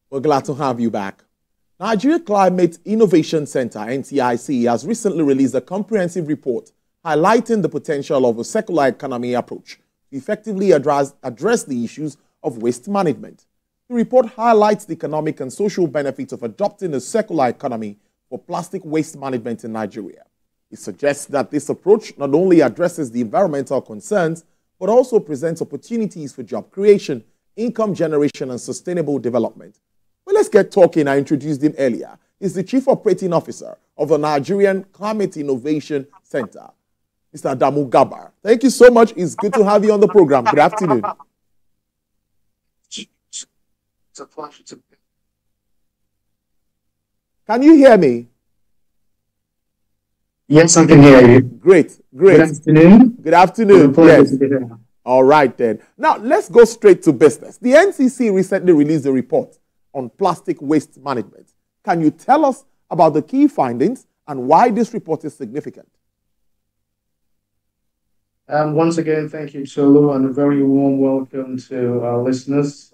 We're glad to have you back. Nigeria Climate Innovation Center, NCIC, has recently released a comprehensive report highlighting the potential of a circular economy approach to effectively address the issues of waste management. The report highlights the economic and social benefits of adopting a circular economy for plastic waste management in Nigeria. It suggests that this approach not only addresses the environmental concerns, but also presents opportunities for job creation, income generation, and sustainable development. Well, let's get talking. I introduced him earlier. He's the Chief Operating Officer of the Nigerian Climate Innovation Center, Mr. Adamu Gabar. Thank you so much. It's good to have you on the program. Good afternoon. It's a pleasure to be. Can you hear me? Yes, I can hear you. Great, great. Good afternoon. Good afternoon. Yes. All right then. Now, let's go straight to business. The NCC recently released a report on plastic waste management. Can you tell us about the key findings and why this report is significant? Once again, thank you, Tolu, and a very warm welcome to our listeners.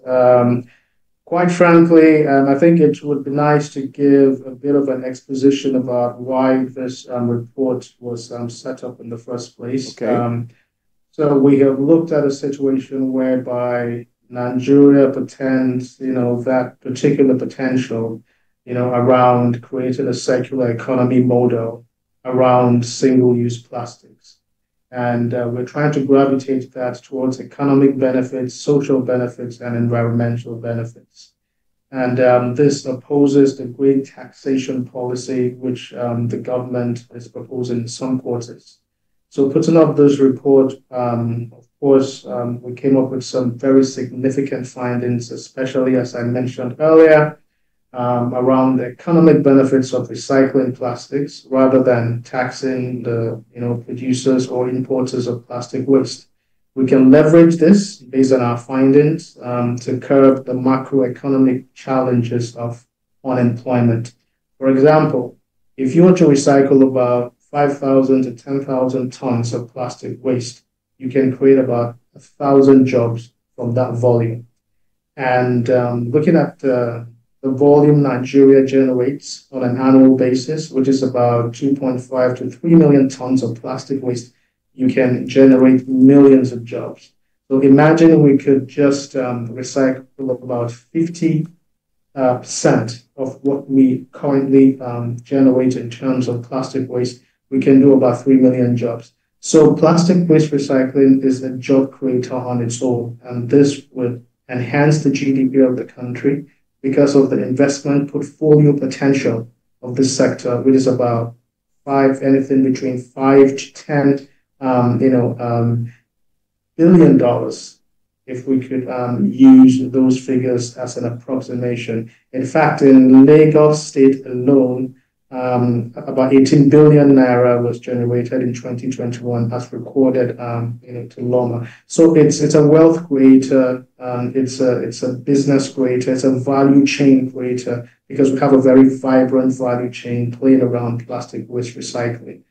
Quite frankly, I think it would be nice to give a bit of an exposition about why this report was set up in the first place. Okay. So we have looked at a situation whereby Nigeria pretends, that particular potential, around creating a circular economy model around single-use plastics. And we're trying to gravitate that towards economic benefits, social benefits, and environmental benefits. And this opposes the great taxation policy which the government is proposing in some quarters. So putting up this report, of course, we came up with some very significant findings, especially, as I mentioned earlier, around the economic benefits of recycling plastics rather than taxing the producers or importers of plastic waste. We can leverage this based on our findings to curb the macroeconomic challenges of unemployment. For example, if you want to recycle about 5,000 to 10,000 tons of plastic waste, you can create about 1,000 jobs from that volume. And looking at the volume Nigeria generates on an annual basis, which is about 2.5 to 3 million tons of plastic waste, you can generate millions of jobs. So imagine we could just recycle about 50% of what we currently generate in terms of plastic waste. We can do about 3 million jobs. So plastic waste recycling is a job creator on its own, and this would enhance the GDP of the country because of the investment portfolio potential of this sector, which is about anything between 5 to 10 billion dollars, if we could use those figures as an approximation. In fact, in Lagos State alone, about 18 billion naira was generated in 2021 as recorded to Loma. So it's a wealth creator, it's a business creator, it's a value chain creator, because we have a very vibrant value chain playing around plastic waste recycling.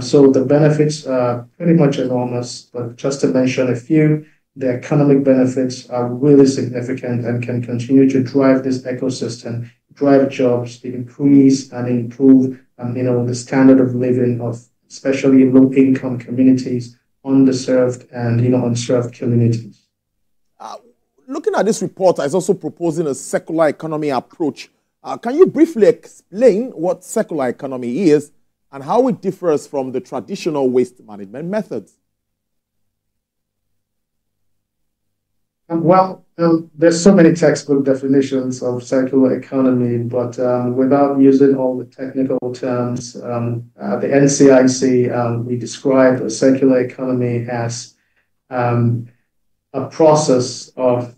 So the benefits are pretty much enormous, but just to mention a few, the economic benefits are really significant and can continue to drive this ecosystem, drive jobs, increase and improve, the standard of living of especially low-income communities, underserved and unserved communities. Looking at this report, it's also proposing a circular economy approach. Can you briefly explain what circular economy is and how it differs from the traditional waste management methods? Well, there's so many textbook definitions of circular economy, but without using all the technical terms, the NCIC, we describe a circular economy as a process of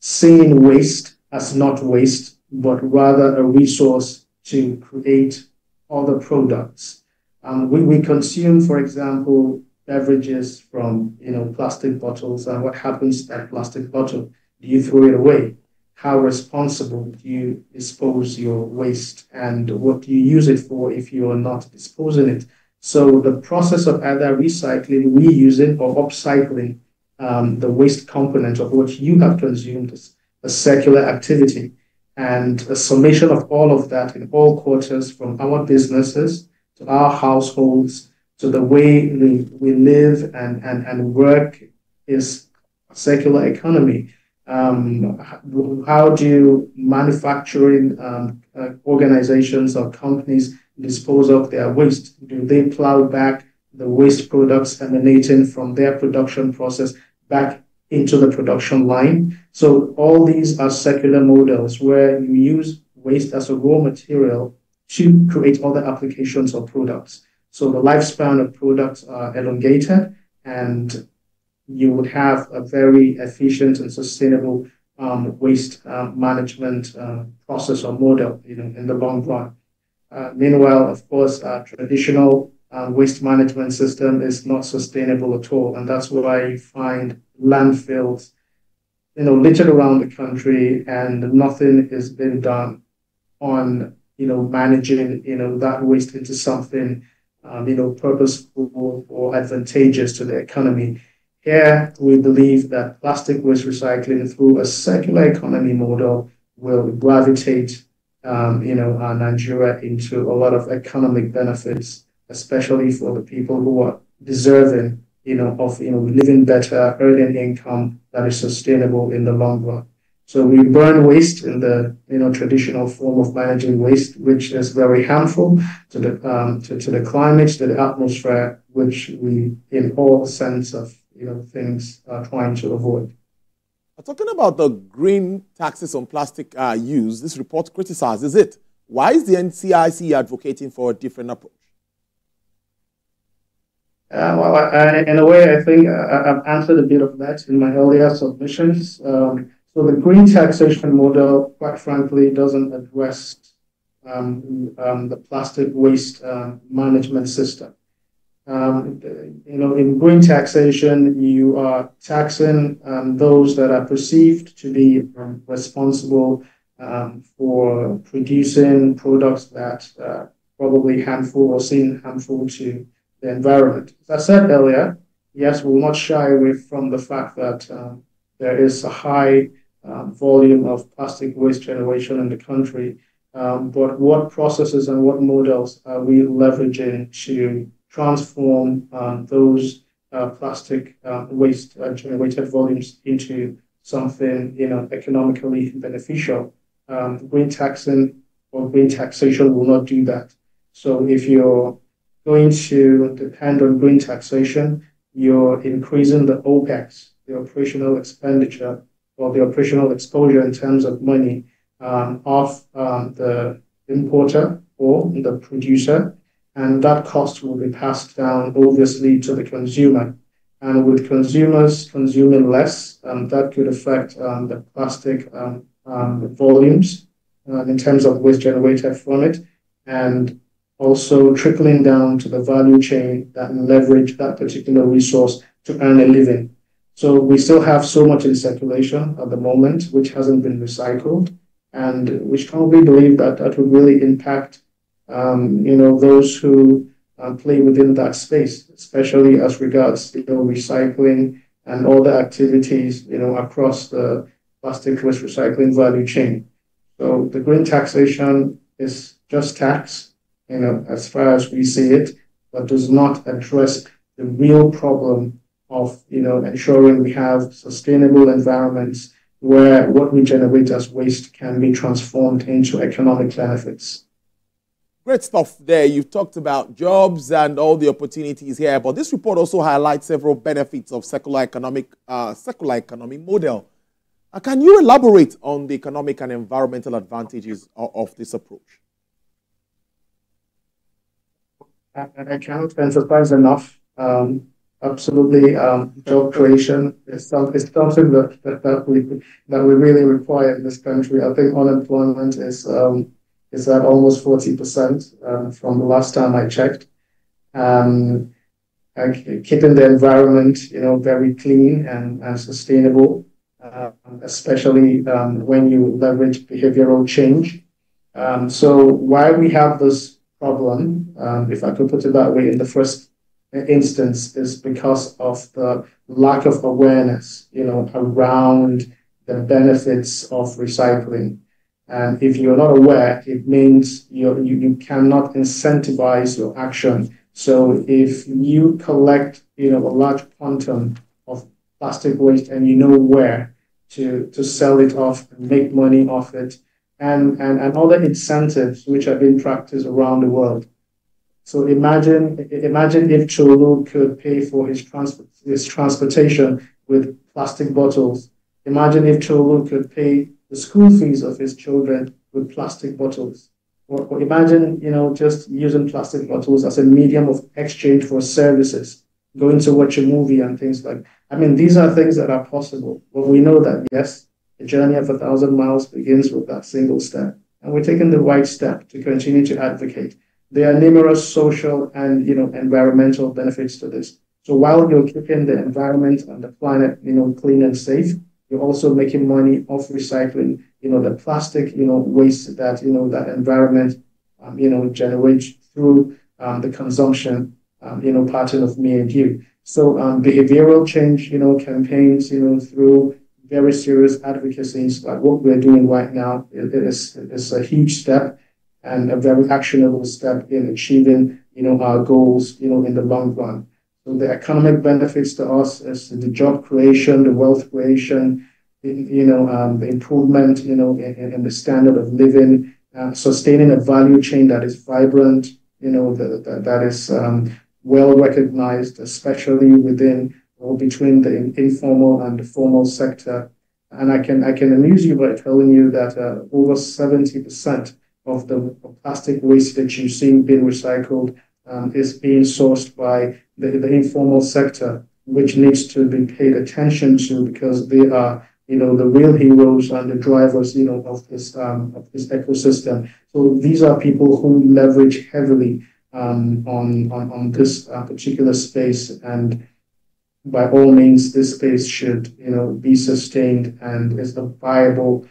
seeing waste as not waste, but rather a resource to create other products. We consume, for example, beverages from plastic bottles, and what happens to that plastic bottle? Do you throw it away? How responsible do you dispose your waste, and what do you use it for if you are not disposing it? So the process of either recycling, reusing, or upcycling the waste component of what you have consumed is a circular activity. And a summation of all of that in all quarters, from our businesses to our households to the way we live and work, is a circular economy. How do manufacturing organizations or companies dispose of their waste? Do they plow back the waste products emanating from their production process back into the production line? So all these are circular models where you use waste as a raw material to create other applications or products. So the lifespan of products are elongated, and you would have a very efficient and sustainable waste management process or model, in the long run. Meanwhile, of course, our traditional waste management system is not sustainable at all, and that's why you find landfills, littered around the country, and nothing is being done on, managing, that waste into something, purposeful or advantageous to the economy. Here, we believe that plastic waste recycling through a circular economy model will gravitate, Nigeria into a lot of economic benefits, especially for the people who are deserving, of, living better, earning income that is sustainable in the long run. So we burn waste in the, traditional form of managing waste, which is very harmful to the climate, to the atmosphere, which we, in all sense of, things are trying to avoid. Talking about the green taxes on plastic use, this report criticizes it. Why is the NCIC advocating for a different approach? In a way, I think I've answered a bit of that in my earlier submissions. So the green taxation model, quite frankly, doesn't address the plastic waste management system. In green taxation, you are taxing those that are perceived to be responsible for producing products that are probably harmful or seen harmful to the environment. As I said earlier, yes, we will not shy away from the fact that there is a high volume of plastic waste generation in the country. But what processes and what models are we leveraging to transform those plastic waste generated volumes into something, economically beneficial? Green taxing or green taxation will not do that. So if you're going to depend on green taxation, you're increasing the OPEX, the operational expenditure, or the operational exposure in terms of money of the importer or the producer, and that cost will be passed down, obviously, to the consumer. And with consumers consuming less, that could affect the plastic volumes in terms of waste generated from it, and also trickling down to the value chain that leverage that particular resource to earn a living. So we still have so much in circulation at the moment, which hasn't been recycled, and we strongly believe that that would really impact, those who play within that space, especially as regards, recycling and all the activities, across the plastic waste recycling value chain. So the green taxation is just tax, as far as we see it, but does not address the real problem of, ensuring we have sustainable environments where what we generate as waste can be transformed into economic benefits. Great stuff there. You've talked about jobs and all the opportunities here, but this report also highlights several benefits of circular economy model. Can you elaborate on the economic and environmental advantages of this approach? I cannot emphasize enough. Absolutely, job creation is something that we really require in this country. I think unemployment is at almost 40% from the last time I checked. Keeping the environment, very clean and sustainable, especially when you leverage behavioral change. So why we have this problem, if I could put it that way, in the first instance, is because of the lack of awareness, around the benefits of recycling. And if you're not aware, it means you cannot incentivize your action. So if you collect, a large quantum of plastic waste and you know where to sell it off and make money off it, and other incentives which are being practiced around the world. So imagine if Cholu could pay for his transportation with plastic bottles. Imagine if Cholu could pay the school fees of his children with plastic bottles. Or imagine, just using plastic bottles as a medium of exchange for services, going to watch a movie and things like. I mean, these are things that are possible. But we know that yes, the journey of 1,000 miles begins with that single step, and we're taking the right step to continue to advocate. There are numerous social and environmental benefits to this. So while you're keeping the environment and the planet clean and safe, you're also making money off recycling the plastic waste that that environment generates through the consumption pattern of me and you. So behavioral change campaigns through very serious advocacies like what we're doing right now is a huge step and a very actionable step in achieving, our goals, in the long run. So the economic benefits to us is the job creation, the wealth creation, the improvement, in the standard of living, sustaining a value chain that is vibrant, that is well recognized, especially within or between the informal and the formal sector. And I can amuse you by telling you that over 70% of the plastic waste that you see being recycled is being sourced by the informal sector, which needs to be paid attention to because they are, the real heroes and the drivers, of this ecosystem. So these are people who leverage heavily on this particular space, and by all means, this space should, be sustained and is a viable,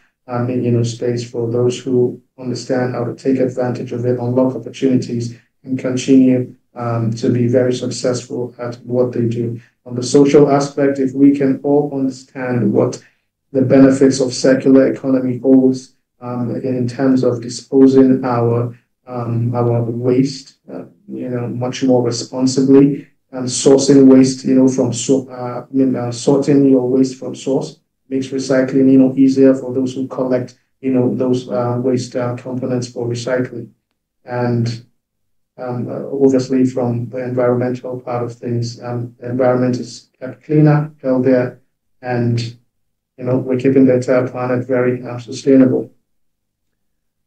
space for those who understand how to take advantage of it, unlock opportunities, and continue to be very successful at what they do. On the social aspect, if we can all understand what the benefits of circular economy holds in terms of disposing our waste, much more responsibly, and sourcing waste, from sorting your waste from source makes recycling, easier for those who collect, those waste components for recycling. And obviously from the environmental part of things, the environment is kept cleaner, healthier, and, we're keeping the entire planet very sustainable.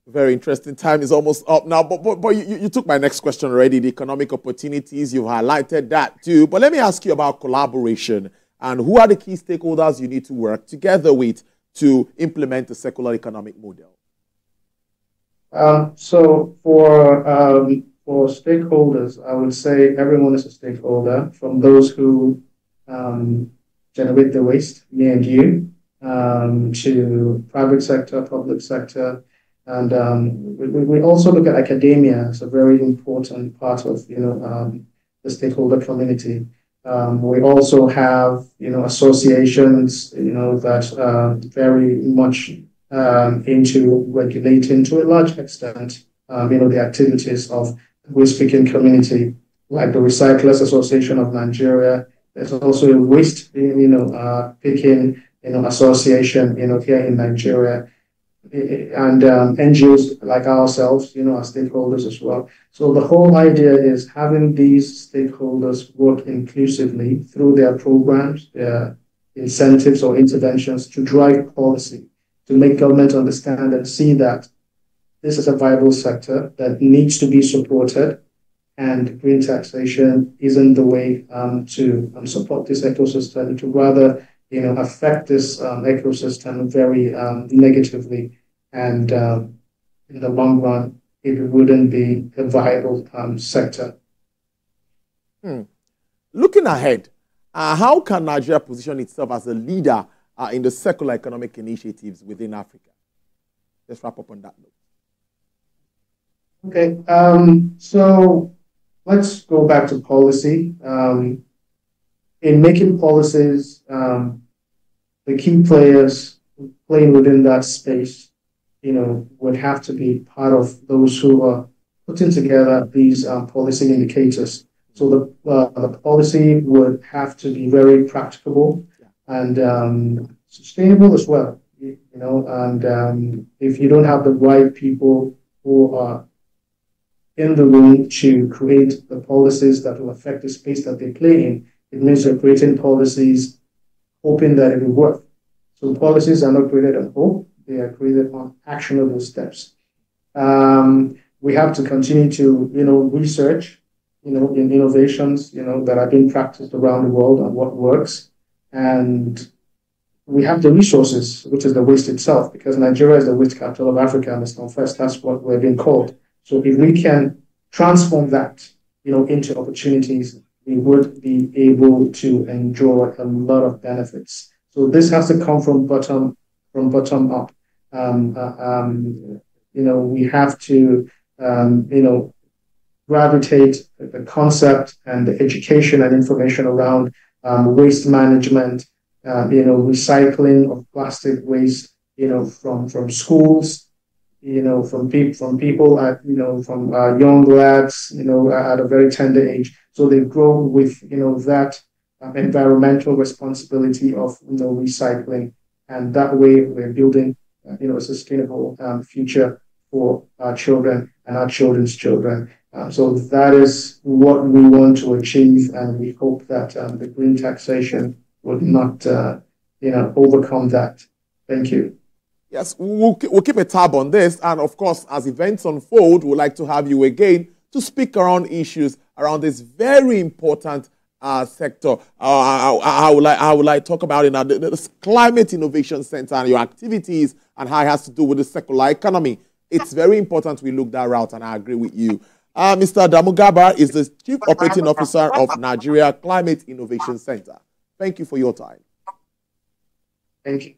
Very interesting. Time is almost up now, but you took my next question already, the economic opportunities. You've highlighted that too. But let me ask you about collaboration and who are the key stakeholders you need to work together with to implement a circular economic model? So for stakeholders, I would say everyone is a stakeholder, from those who generate the waste, me and you, to private sector, public sector. And we also look at academia as a very important part of, the stakeholder community. We also have, associations, that are very much into regulating to a large extent, the activities of the waste-picking community, like the Recyclers Association of Nigeria. There's also a waste, picking, association, here in Nigeria. And NGOs like ourselves, are stakeholders as well. So the whole idea is having these stakeholders work inclusively through their programs, their incentives or interventions to drive policy, to make government understand and see that this is a viable sector that needs to be supported, and green taxation isn't the way to support this ecosystem, to rather affect this ecosystem very negatively, and in the long run, it wouldn't be a viable sector. Looking ahead, how can Nigeria position itself as a leader in the circular economic initiatives within Africa? Let's wrap up on that note. Okay, so let's go back to policy. In making policies, the key players playing within that space would have to be part of those who are putting together these policy indicators. So the policy would have to be very practicable and sustainable as well. And if you don't have the right people who are in the room to create the policies that will affect the space that they play in, it means you're creating policies hoping that it will work. So policies are not created on hope, they are created on actionable steps. We have to continue to, research, in innovations, that are being practiced around the world and what works. And we have the resources, which is the waste itself, because Nigeria is the waste capital of Africa, and it's confessed that's what we're being called. So if we can transform that, into opportunities, we would be able to enjoy a lot of benefits. So this has to come from bottom up. We have to, gravitate the concept and the education and information around waste management, recycling of plastic waste, from schools, from people at, from young lads, at a very tender age. So they grow with, that environmental responsibility of, recycling. And that way we're building, a sustainable future for our children and our children's children. So that is what we want to achieve, and we hope that the green taxation would not, overcome that. Thank you. Yes, we'll keep a tab on this, and of course, as events unfold, we'd like to have you again to speak around issues around this very important sector. I would like to talk about it now, the Climate Innovation Center and your activities and how it has to do with the circular economy. It's very important we look that route, and I agree with you. Mr. Damugaba is the Chief Operating Officer of Nigeria Climate Innovation Center. Thank you for your time. Thank you.